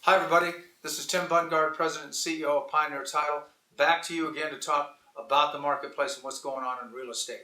Hi everybody, this is Tim Bundgard, President and CEO of Pioneer Title. Back to you again to talk about the marketplace and what's going on in real estate.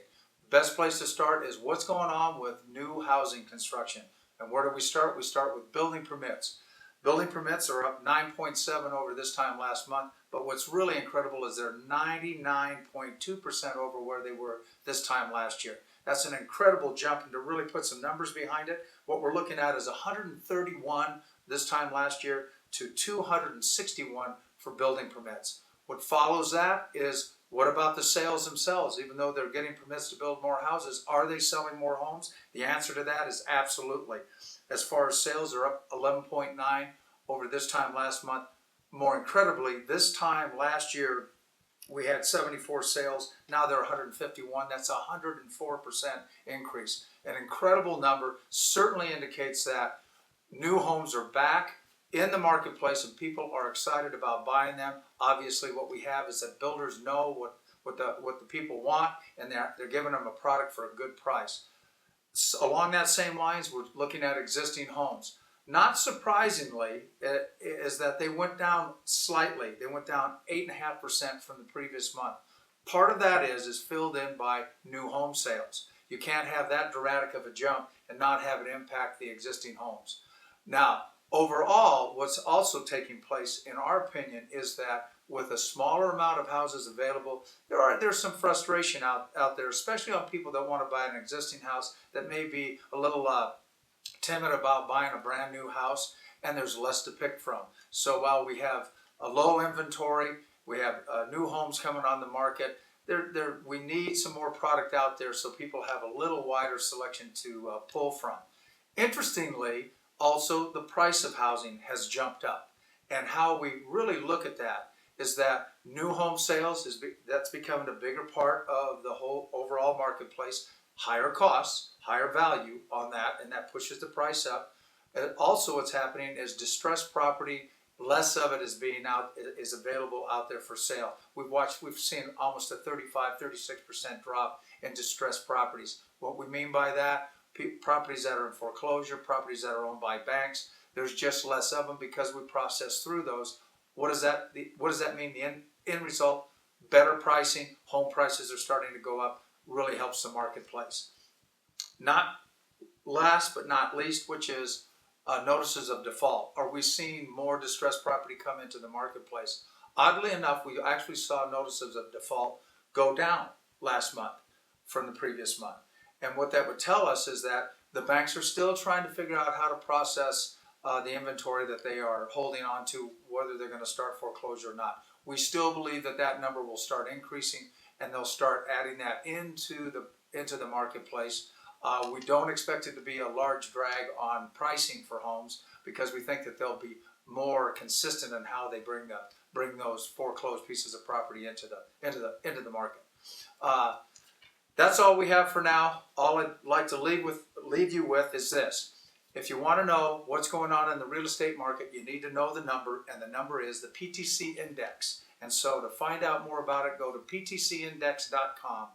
Best place to start is what's going on with new housing construction. And where do we start? We start with building permits. Building permits are up 9.7 over this time last month, but what's really incredible is they're 99.2% over where they were this time last year. That's an incredible jump, and to really put some numbers behind it, what we're looking at is 131 this time last year to 261 for building permits. What follows that is, what about the sales themselves? Even though they're getting permits to build more houses, are they selling more homes? The answer to that is absolutely. As far as sales, they're up 11.9 over this time last month. More incredibly, this time last year, we had 74 sales. Now they're 151. That's a 104% increase. An incredible number. Certainly indicates that new homes are back in the marketplace and people are excited about buying them. Obviously, what we have is that builders know what the people want, and they're giving them a product for a good price. So along that same lines, we're looking at existing homes. Not surprisingly, is that they went down slightly. They went down 8.5% from the previous month. Part of that is filled in by new home sales. You can't have that dramatic of a jump and not have it impact the existing homes. Now, overall, what's also taking place, in our opinion, is that with a smaller amount of houses available, there's some frustration out there, especially on people that want to buy an existing house that may be a little timid about buying a brand new house, and there's less to pick from. So while we have a low inventory, we have new homes coming on the market, we need some more product out there so people have a little wider selection to pull from. Interestingly, also, the price of housing has jumped up, and how we really look at that is that new home sales that's becoming a bigger part of the whole overall marketplace. Higher costs, higher value on that, and that pushes the price up. And also, what's happening is distressed property. Less of it is available out there for sale. We've seen almost a 35-36% drop in distressed properties. What we mean by that, properties that are in foreclosure, properties that are owned by banks, there's just less of them because we process through those. What does that mean? The end result, better pricing, home prices are starting to go up, really helps the marketplace. Not last but not least, which is notices of default. Are we seeing more distressed property come into the marketplace? Oddly enough, we actually saw notices of default go down last month from the previous month. And what that would tell us is that the banks are still trying to figure out how to process the inventory that they are holding on to, whether they're going to start foreclosure or not. We still believe that number will start increasing, and they'll start adding that into the marketplace. We don't expect it to be a large drag on pricing for homes because we think that they'll be more consistent in how they bring those foreclosed pieces of property into the market. That's all we have for now. All I'd like to leave you with is this. If you want to know what's going on in the real estate market, you need to know the number, and the number is the PTC Index. And so to find out more about it, go to PTCindex.com.